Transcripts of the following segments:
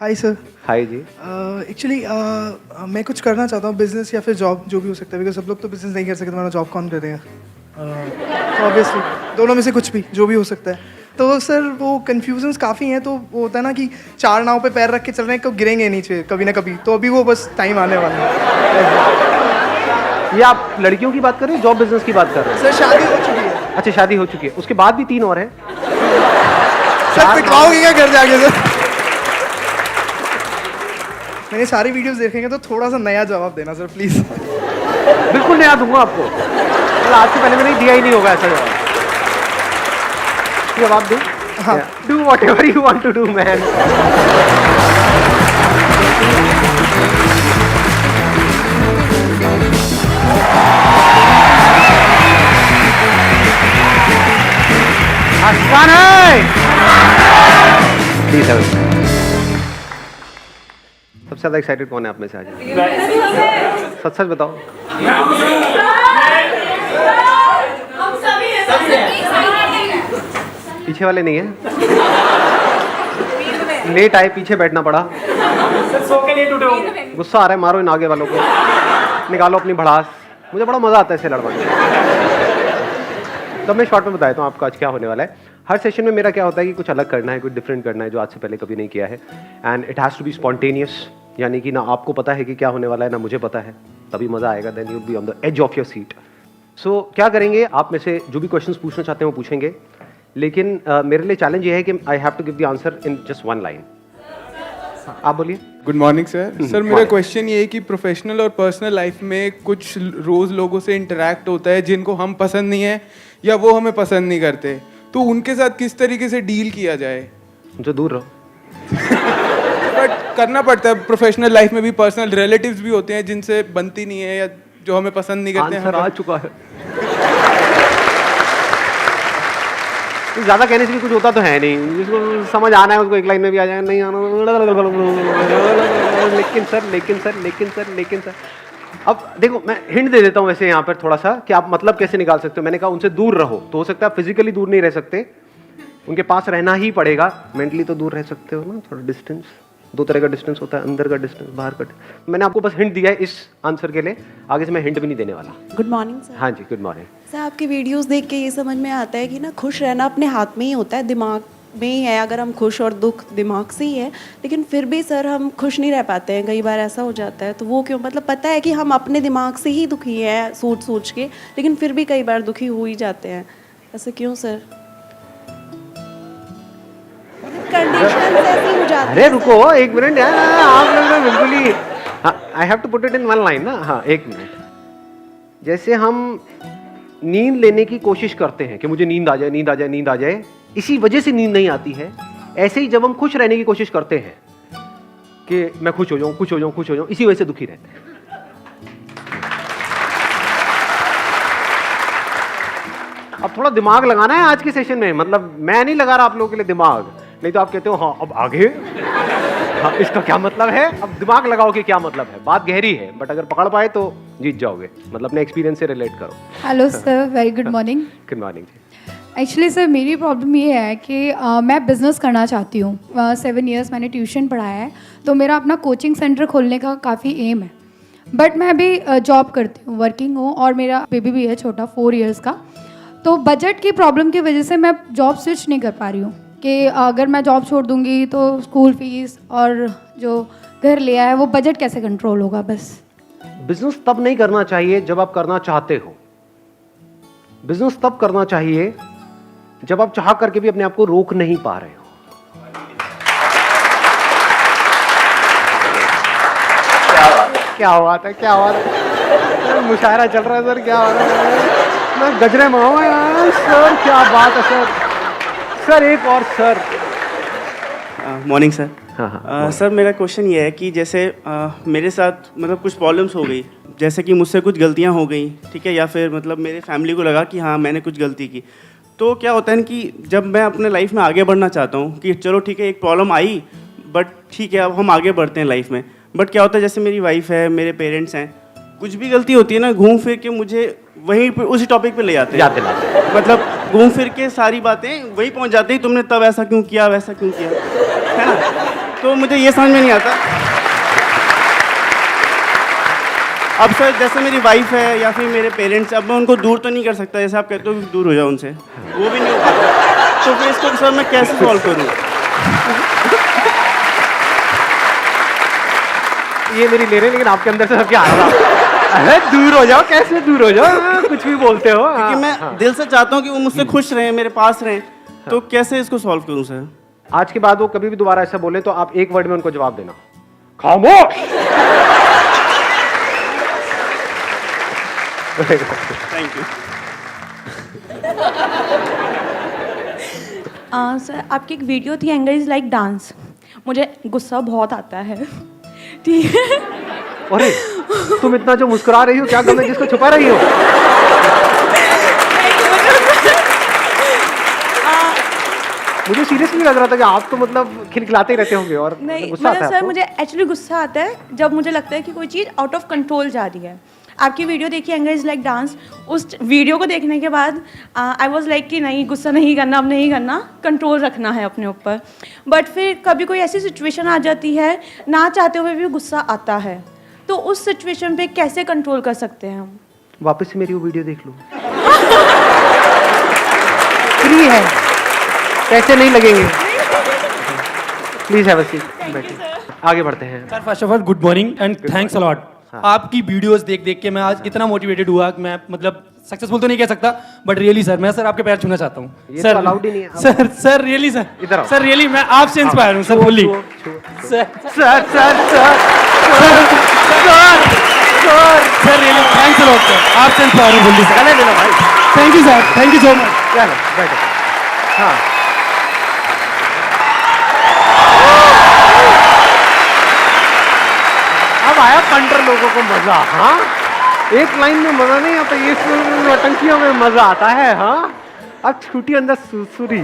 Hi sir. हाय जी। Actually मैं कुछ करना चाहता हूँ, बिजनेस या फिर जॉब, जो भी हो सकता है, बिकॉज सब लोग तो बिजनेस नहीं कर सकते, तुम्हारा जॉब कौन करेगा? तो ऑब्वियसली दोनों में से कुछ भी, जो भी हो सकता है। तो सर वो कन्फ्यूजन्स काफ़ी हैं, तो वो होता है ना कि चार नाव पे पैर रख के चल रहे हैं, कब गिरेंगे नीचे कभी ना कभी, तो अभी वो बस टाइम आने वाला है। ये आप लड़कियों की बात कर रहे हैं, जॉब बिजनेस की बात कर रहे हैं? सर शादी हो चुकी है। अच्छा, शादी हो चुकी है, उसके बाद भी 3 और हैं। सर पिटवाओगे क्या घर जाके? सर मैंने सारी वीडियोस देखेंगे, तो थोड़ा सा नया जवाब देना सर प्लीज़। बिल्कुल नया दूंगा आपको। मतलब आज से पहले मैंने दिया ही नहीं होगा ऐसा जवाब। जवाब दूं? हाँ। Do whatever you want to do man. आसान है। प्लीज सबसे ज्यादा एक्साइटेड कौन है आप में से आज? सच सच बताओ। पीछे वाले नहीं है? लेट आए, पीछे बैठना पड़ा। गुस्सा आ रहा है, मारो इन आगे वालों को, निकालो अपनी भड़ास। मुझे बड़ा मजा आता है इसे लड़वाने में। तो मैं शॉर्ट में बताता हूँ आपको आज क्या होने वाला है। हर सेशन में मेरा क्या होता है कि कुछ अलग करना है, कुछ डिफरेंट करना है जो आज से पहले कभी नहीं किया है। And it has to be spontaneous, यानी कि ना आपको पता है कि क्या होने वाला है, ना मुझे पता है, तभी मजा आएगा। Then you will be on the edge of your seat. So क्या करेंगे, आप में से जो भी क्वेश्चंस पूछना चाहते हैं वो पूछेंगे, लेकिन मेरे लिए चैलेंज ये है कि I have to give the answer in just one line. आप बोलिए। Good morning sir. सर मेरा क्वेश्चन ये है कि प्रोफेशनल और पर्सनल लाइफ में कुछ रोज़ लोगों से इंटरेक्ट होता है जिनको हम पसंद नहीं है या वो हमें पसंद नहीं करते, तो उनके साथ किस तरीके से डील किया जाए? जो दूर रहो। बट करना पड़ता है, प्रोफेशनल लाइफ में भी पर्सनल रिलेटिव्स भी होते हैं जिनसे बनती नहीं है या जो हमें पसंद नहीं करते हैं। आंसर आ चुका है। ज्यादा कहने से भी कुछ होता तो है नहीं, जिसको समझ आना है उसको एक लाइन में भी आ जाएगा, नहीं आना। लेकिन सर अब देखो, मैं हिंट दे देता हूँ वैसे यहाँ पर थोड़ा सा कि आप मतलब कैसे निकाल सकते हो। मैंने कहा उनसे दूर रहो, तो हो सकता है फिजिकली दूर नहीं रह सकते, उनके पास रहना ही पड़ेगा। मेंटली तो दूर रह सकते हो ना, थोड़ा डिस्टेंस। 2 तरह का डिस्टेंस होता है, अंदर का डिस्टेंस, बाहर का। मैंने आपको बस हिंट दिया है इस आंसर के लिए, आगे से मैं हिंट भी नहीं देने वाला। Good morning sir. हाँ जी, गुड मॉर्निंग। सर आपकी वीडियोस देख के ये समझ में आता है कि ना खुश रहना अपने हाथ में ही होता है, दिमाग में ही है। अगर हम खुश और दुख दिमाग से ही है, लेकिन फिर भी सर हम खुश नहीं रह पाते हैं। कई बार ऐसा हो जाता है, तो वो क्यों? मतलब पता है कि हम अपने दिमाग से ही दुखी हैं सोच के, लेकिन फिर भी कई बार दुखी हो ही जाते हैं। ऐसा क्यों सर? कंडीशन ऐसी हो जाती है। अरे रुको एक मिनट यार, आप लोग तो बिल्कुल ही, I have to put it in one line ना। हाँ, एक मिनट। जैसे हम नींद लेने की कोशिश करते हैं कि मुझे नींद आ जाए, नींद आ जाए, नींद आ जाए, इसी वजह से नींद नहीं आती है। ऐसे ही जब हम खुश रहने की कोशिश करते हैं कि मैं खुश हो जाऊं, खुश हो जाऊं, खुश हो जाऊं, इसी वजह से दुखी रहते हैं। अब थोड़ा दिमाग लगाना है आज के सेशन में। मतलब मैं नहीं लगा रहा आप लोगों के लिए दिमाग, नहीं तो आप कहते हो हाँ अब आगे, हाँ इसका क्या मतलब है। अब दिमाग लगाओ कि क्या मतलब है। बात गहरी है, बट अगर पकड़ पाए तो जीत जाओगे। मतलब अपने एक्सपीरियंस से रिलेट करो। Hello sir, very good morning. Good morning जी। एक्चुअली सर मेरी प्रॉब्लम ये है कि मैं बिज़नेस करना चाहती हूँ। 7 इयर्स मैंने ट्यूशन पढ़ाया है, तो मेरा अपना कोचिंग सेंटर खोलने का काफ़ी एम है। बट मैं अभी जॉब करती हूँ, वर्किंग हूँ, और मेरा बेबी भी है छोटा, 4 इयर्स का। तो बजट की प्रॉब्लम की वजह से मैं जॉब स्विच नहीं कर पा रही हूँ कि अगर मैं जॉब छोड़ दूँगी तो स्कूल फीस और जो घर लिया है वो बजट कैसे कंट्रोल होगा। बस बिजनेस तब नहीं करना चाहिए जब आप करना चाहते हो। बिजनेस तब करना चाहिए जब आप चाह करके भी अपने आप को रोक नहीं पा रहे हो। क्या बात है, क्या बात है। मुशायरा चल रहा है सर, क्या हो रहा है? मैं गजरे मंगाऊंगा यार सर, क्या बात है सर। सर एक और सर। Morning sir. हाँ। सर मेरा क्वेश्चन ये है कि जैसे मेरे साथ मतलब कुछ प्रॉब्लम्स हो गई, जैसे कि मुझसे कुछ गलतियां हो गई, ठीक है, या फिर मतलब मेरे फैमिली को लगा कि हाँ मैंने कुछ गलती की। तो क्या होता है कि जब मैं अपने लाइफ में आगे बढ़ना चाहता हूँ कि चलो ठीक है एक प्रॉब्लम आई, बट ठीक है अब हम आगे बढ़ते हैं लाइफ में, बट क्या होता है जैसे मेरी वाइफ है, मेरे पेरेंट्स हैं, कुछ भी गलती होती है ना, घूम फिर के मुझे वहीं पे उसी टॉपिक पे ले जाते हैं। मतलब घूम फिर के सारी बातें वहीं पहुंच जाती है, तुमने तब ऐसा क्यों किया, वैसा क्यों किया, है ना। तो मुझे ये समझ में नहीं आता। अब सर जैसे मेरी वाइफ है या फिर मेरे पेरेंट्स, अब मैं उनको दूर तो नहीं कर सकता, जैसे आप कहते हो कि दूर हो जाओ उनसे, वो भी नहीं हो पाता। तो फिर इसको सर मैं कैसे सॉल्व करूँ? ये मेरी ले रहे हैं, लेकिन आपके अंदर से सब क्या आ रहा था? अरे दूर हो जाओ, कैसे दूर हो जाओ? हाँ, कुछ भी बोलते हो। क्योंकि हाँ, मैं हाँ। दिल से चाहता हूँ कि वो मुझसे खुश रहें, मेरे पास रहें, तो कैसे इसको सॉल्व करूँ सर? आज के बाद वो कभी भी दोबारा ऐसा बोले तो आप एक वर्ड में उनको जवाब देना, खामोश। Thank you. सर आपकी एक वीडियो थी एंगर इज लाइक डांस, मुझे गुस्सा बहुत आता है, ठीक है। अरे तुम इतना जो मुस्कुरा रही हो, क्या गम है जिसको छुपा रही हो? मुझे सीरियसली लग रहा था कि आप तो मतलब खिलखिलाते ही रहते होंगे और नहीं गुस्सा आता मतलब है सर आपको? मुझे एक्चुअली गुस्सा आता है जब मुझे लगता है कि कोई चीज़ आउट ऑफ कंट्रोल जा रही है। आपकी वीडियो देखी एंगर इज लाइक डांस, उस वीडियो को देखने के बाद आई वॉज लाइक कि नहीं गुस्सा नहीं करना, अब नहीं करना, कंट्रोल रखना है अपने ऊपर। बट फिर कभी कोई ऐसी सिचुएशन आ जाती है, ना चाहते हुए भी गुस्सा आता है, तो उस सिचुएशन पे कैसे कंट्रोल कर सकते हैं हम? वापस से मेरी वो वीडियो देख लो, फ्री है। पैसे नहीं लगेंगे। प्लीज हैव अ सीट, बैठिए। आगे बढ़ते हैं। Sir first of all good morning and thanks a lot. आपकी वीडियोस देख देख के मैं आज इतना मोटिवेटेड हुआ कि मैं मतलब सक्सेसफुल तो नहीं कह सकता, बट रियली सर मैं सर आपके पैर छूना चाहता हूँ। ये सर तो allowed ही नहीं है। सर सर रियली सर, इधर आओ। सर रियली मैं आपसे इंस्पायर हूँ sir fully. Sir sir sir sir sir really thanks a lot sir, आपसे इंस्पायर हूँ फुल्ली सर। चले ले लो भाई, thank you sir, thank you so much. चलो बैठो। हाँ, अब आया पंटर लोगों को मजा। हाँ, एक लाइन में मजा नहीं आता, ये नौटंकियों में मजा आता है। हाँ, अब छुट्टी अंदर सुरसुरी।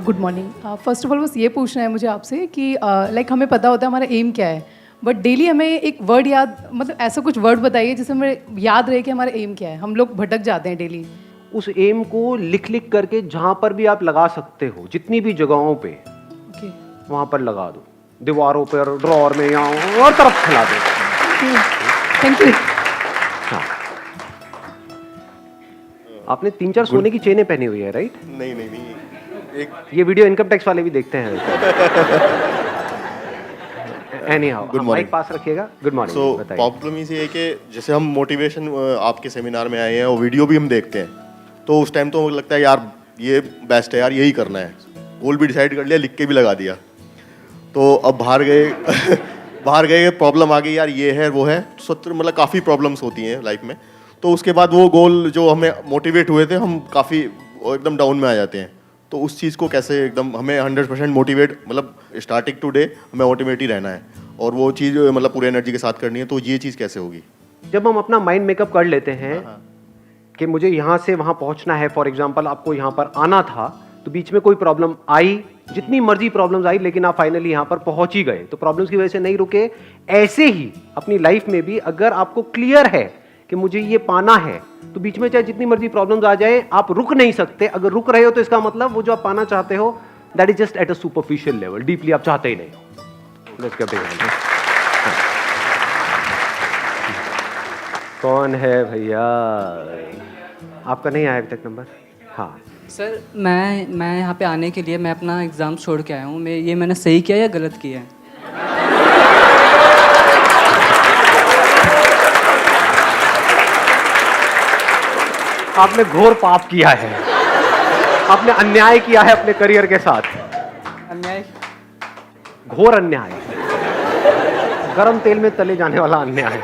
Good morning. First of all बस ये पूछना है मुझे आपसे कि लाइक हमें पता होता है हमारा एम क्या है, बट डेली हमें एक वर्ड याद, मतलब ऐसा कुछ वर्ड बताइए जिससे हमें याद रहे कि हमारा एम क्या है। हम लोग भटक जाते हैं डेली। उस एम को लिख लिख करके जहां पर भी आप लगा सकते हो, जितनी भी जगहों पे, ओके वहां पर लगा दो, दीवारों पर, ड्रॉर में, या और तरफ फैला दो। Thank you. हाँ। आपने 3-4 सोने की चेनें पहनी हुई है, राइट? नहीं नहीं नहीं, एक ये वीडियो इनकम टैक्स वाले भी देखते हैं। Anyhow, Good morning. माइक पास रखिएगा। Good morning. सो बताइए। प्रॉब्लम इसी है कि जैसे हम मोटिवेशन आपके सेमिनार में आए हैं और वीडियो भी हम देखते हैं, तो उस टाइम तो लगता है यार ये बेस्ट है यार, यही करना है, गोल भी डिसाइड कर लिया, लिख के भी लगा दिया। तो अब बाहर गए बाहर गए, प्रॉब्लम आ गई यार, ये है वो है, मतलब काफ़ी प्रॉब्लम्स होती हैं लाइफ में। तो उसके बाद वो गोल जो हमें मोटिवेट हुए थे, हम काफ़ी एकदम डाउन में आ जाते हैं। तो उस चीज़ को कैसे एकदम हमें 100% मोटिवेट, मतलब स्टार्टिंग टू डे हमें मोटिवेट ही रहना है और वो चीज़ मतलब पूरी एनर्जी के साथ करनी है, तो ये चीज़ कैसे होगी? जब हम अपना माइंड मेकअप कर लेते हैं कि मुझे यहाँ से वहाँ पहुँचना है, फॉर एग्जाम्पल आपको यहाँ पर आना था, तो बीच में कोई प्रॉब्लम आई, जितनी मर्जी प्रॉब्लम्स आई, लेकिन आप फाइनली यहाँ पर पहुँच ही गए, तो प्रॉब्लम्स की वजह से नहीं रुके। ऐसे ही अपनी लाइफ में भी अगर आपको क्लियर है कि मुझे ये पाना है, तो बीच में चाहे जितनी मर्जी प्रॉब्लम्स आ जाए, आप रुक नहीं सकते। अगर रुक रहे हो तो इसका मतलब वो जो आप पाना चाहते हो, that is just at a superficial level, deeply आप चाहते ही नहीं हो। Let's get it. कौन है भैया? आपका नहीं आया अभी तक नंबर? हाँ सर मैं यहाँ पे आने के लिए मैं अपना एग्ज़ाम छोड़ के आया हूँ। मैंने सही किया या गलत किया है? आपने घोर पाप किया है, आपने अन्याय किया है अपने करियर के साथ। अन्याय? घोर अन्याय, गरम तेल में तले जाने वाला अन्याय।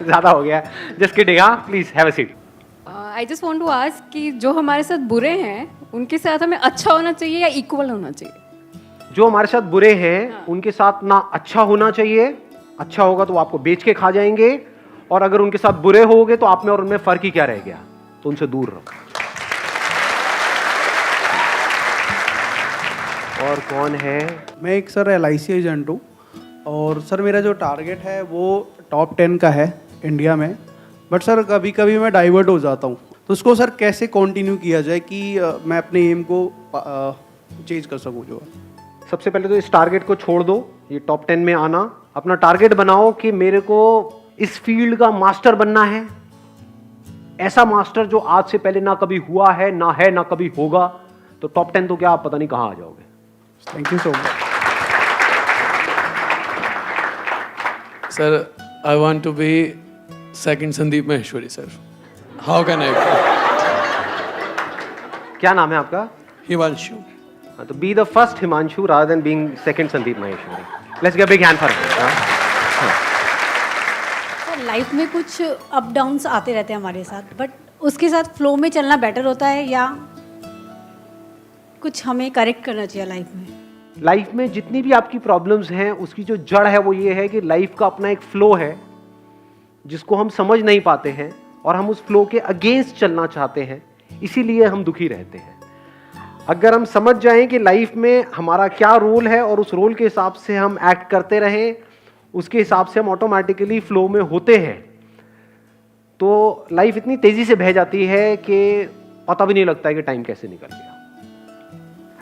ज्यादा हो गया। Just kidding. हाँ, please have a seat. I just want to ask कि जो हमारे साथ बुरे हैं उनके साथ हमें अच्छा होना चाहिए या इक्वल होना चाहिए? जो हमारे साथ बुरे हैं उनके साथ ना अच्छा होना चाहिए, अच्छा होगा तो वो आपको बेच के खा जाएंगे, और अगर उनके साथ बुरे होगे तो आप में और उनमें फर्क ही क्या रह गया, तो उनसे दूर रहो। और कौन है? मैं एक सर LIC एजेंट हूँ, और सर मेरा जो टारगेट है वो टॉप 10 का है इंडिया में, बट सर कभी कभी मैं डाइवर्ट हो जाता हूँ। तो उसको सर कैसे कंटिन्यू किया जाए कि मैं अपने एम को चेंज कर सकूं जो है। सबसे पहले तो इस टारगेट को छोड़ दो, ये टॉप 10 में आना। अपना टारगेट बनाओ कि मेरे को इस फील्ड का मास्टर बनना है, ऐसा मास्टर जो आज से पहले ना कभी हुआ है ना कभी होगा। तो टॉप 10 तो क्या, आप पता नहीं कहां आ जाओगे। Thank you so much sir. I want to be second Sandeep Maheshwari sir. How can I? क्या नाम है आपका? हिमांशु। तो be the first Himanshu rather than being second Sandeep Maheshwari. Let's give a big hand for sir life में कुछ अप डाउन्स आते रहते हैं हमारे साथ, बट उसके साथ फ्लो में चलना बेटर होता है या कुछ हमें करेक्ट करना चाहिए लाइफ में? लाइफ में जितनी भी आपकी प्रॉब्लम्स हैं उसकी जो जड़ है वो ये है कि लाइफ का अपना एक फ्लो है जिसको हम समझ नहीं पाते हैं और हम उस फ्लो के अगेंस्ट चलना चाहते हैं, इसीलिए हम दुखी रहते हैं। अगर हम समझ जाएं कि लाइफ में हमारा क्या रोल है और उस रोल के हिसाब से हम एक्ट करते रहें, उसके हिसाब से हम ऑटोमेटिकली फ्लो में होते हैं, तो लाइफ इतनी तेजी से बह जाती है कि पता भी नहीं लगता है कि टाइम कैसे निकल गया।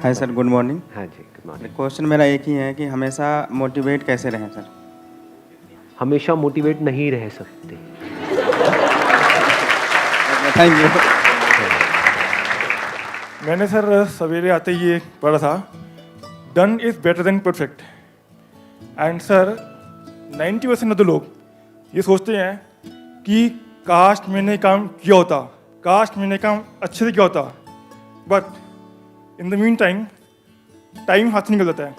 Hi sir, good morning. हाँ जी, गुड मॉर्निंग। क्वेश्चन मेरा एक ही है कि हमेशा मोटिवेट कैसे रहें सर? हमेशा मोटिवेट नहीं रह सकते। Thank you. मैंने सर सवेरे आते ही ये पढ़ा था, done is better than perfect. And sir 90% of the लोग ये सोचते हैं कि काश मैंने काम किया होता, काश मैंने काम अच्छे से किया होता, but in the mean time हाथ से निकल जाता है,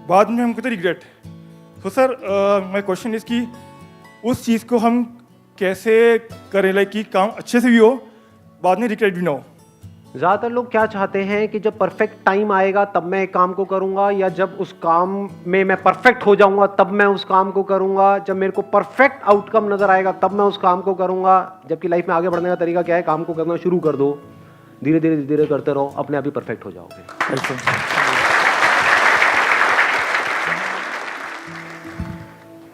बाद में हम कहते रिग्रेट। तो सर माय क्वेश्चन इज कि उस चीज़ को हम कैसे करें, लाइक कि काम अच्छे से भी हो, बाद में रिग्रेट भी ना हो। ज़्यादातर लोग क्या चाहते हैं कि जब परफेक्ट टाइम आएगा तब मैं एक काम को करूंगा, या जब उस काम में मैं परफेक्ट हो जाऊंगा तब मैं उस काम को करूंगा, जब मेरे को परफेक्ट आउटकम नजर आएगा तब मैं उस काम को करूंगा। जबकि लाइफ में आगे बढ़ने का तरीका क्या है? काम को करना शुरू कर दो, धीरे धीरे धीरे करते रहो, अपने आप ही परफेक्ट हो जाओगे।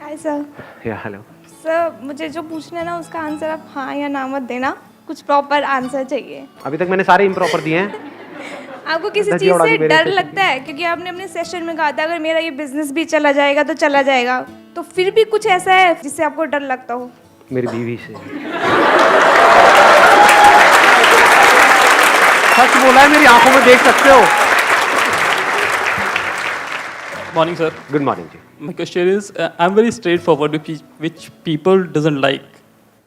Hi sir. या हेलो सर, मुझे जो पूछना है ना उसका आंसर आप हाँ या ना मत देना, कुछ प्रॉपर आंसर चाहिए। अभी तक मैंने सारे इम्प्रॉपर दिए हैं। आपको किसी चीज़ से डर लगता है? क्योंकि आपने अपने सेशन में कहा था अगर मेरा ये बिजनेस भी चला जाएगा तो चला जाएगा, तो फिर भी कुछ ऐसा है जिससे आपको डर लगता हो? मेरी बीवी से। सच बोला है, मेरी आंखों में देख सकते हो। Morning, sir. Good morning, ji. My question is, I'm very straightforward, which people doesn't like.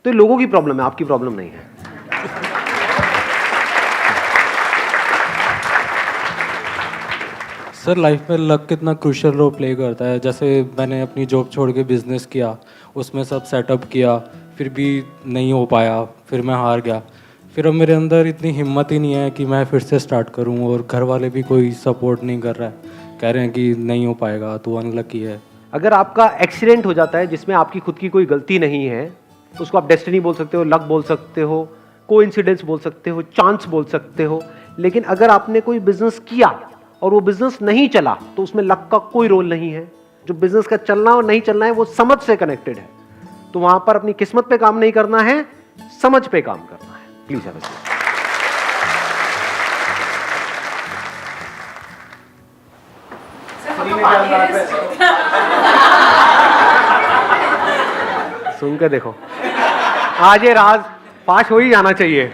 तो ये लोगों की प्रॉब्लम है, आपकी प्रॉब्लम नहीं है। सर लाइफ में लक कितना क्रूशियल रोल प्ले करता है। जैसे मैंने अपनी जॉब छोड़ के बिजनेस किया, उसमें सब सेटअप किया, फिर भी नहीं हो पाया, फिर मैं हार गया। फिर अब मेरे अंदर इतनी हिम्मत ही नहीं है कि मैं फिर से स्टार्ट करूं, और घर वाले भी कोई सपोर्ट नहीं कर रहा है, कह रहे हैं कि नहीं हो पाएगा, तो अनलकी है। अगर आपका एक्सीडेंट हो जाता है जिसमें आपकी खुद की कोई गलती नहीं है, उसको आप डेस्टिनी बोल सकते हो, लक बोल सकते हो, कोइंसिडेंस बोल सकते हो, चांस बोल सकते हो। लेकिन अगर आपने कोई बिजनेस किया और वो बिजनेस नहीं चला तो उसमें लक का कोई रोल नहीं है। जो बिजनेस का चलना और नहीं चलना है वो समझ से कनेक्टेड है। तो वहां पर अपनी किस्मत पे काम नहीं करना है, समझ पे काम करना है। Please have a seat. सुन के देखो, आज ये राज पास हो ही जाना चाहिए।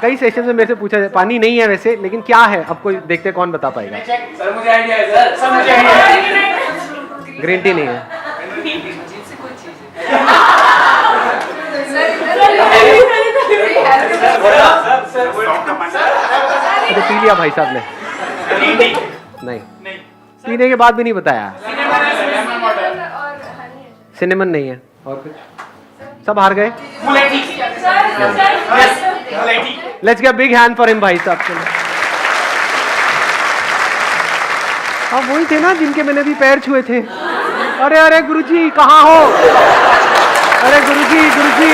कई सेशन में मेरे से पूछा जाए, पानी नहीं है वैसे, लेकिन क्या है अब कोई देखते कौन बता पाएगा। सर मुझे आइडिया है सर, सर मुझे आइडिया है। ग्रीन टी नहीं है। तो पी लिया भाई साहब ने। नहीं, पीने के बाद भी नहीं बताया। सिनेमन नहीं है। और कुछ? सब हार गए। Let's give a big hand for him भाई साहब के लिए। अब वही थे ना जिनके मैंने भी पैर छुए थे। अरे अरे गुरुजी कहाँ हो? अरे गुरुजी गुरुजी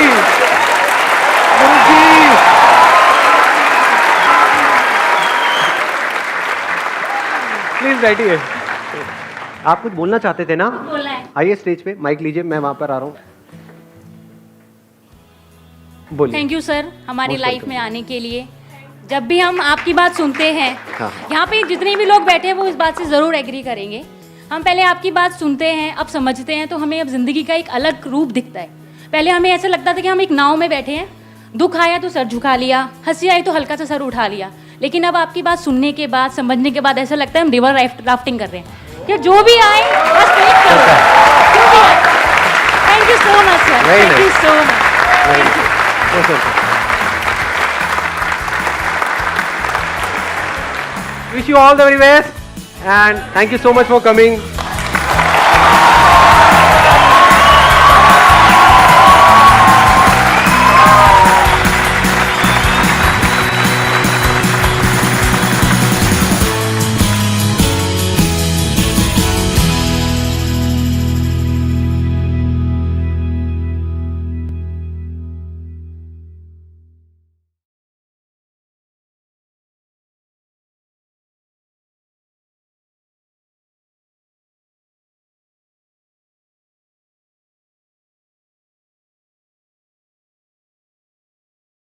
गुरुजी। प्लीज बैठिए। आप कुछ बोलना चाहते थे ना? बोलना है। आइए स्टेज पे, माइक लीजिए, मैं वहां पर आ रहा हूँ। बोलिए। थैंक यू सर हमारी Most लाइफ welcome. में आने के लिए। जब भी हम आपकी बात सुनते हैं, हाँ। यहाँ पे जितने भी लोग बैठे हैं वो इस बात से ज़रूर एग्री करेंगे। हम पहले आपकी बात सुनते हैं, अब समझते हैं, तो हमें अब ज़िंदगी का एक अलग रूप दिखता है। पहले हमें ऐसा लगता था कि हम एक नाव में बैठे हैं, दुख आया तो सर झुका लिया, हंसी आई तो हल्का सा सर उठा लिया। लेकिन अब आपकी बात सुनने के बाद, समझने के बाद ऐसा लगता है हम रिवर राफ्टिंग कर रहे हैं कि जो भी आए बस वेट करो, जो भी आए। Thank you so much sir, thank you so much. Wish you all the very best and thank you so much for coming.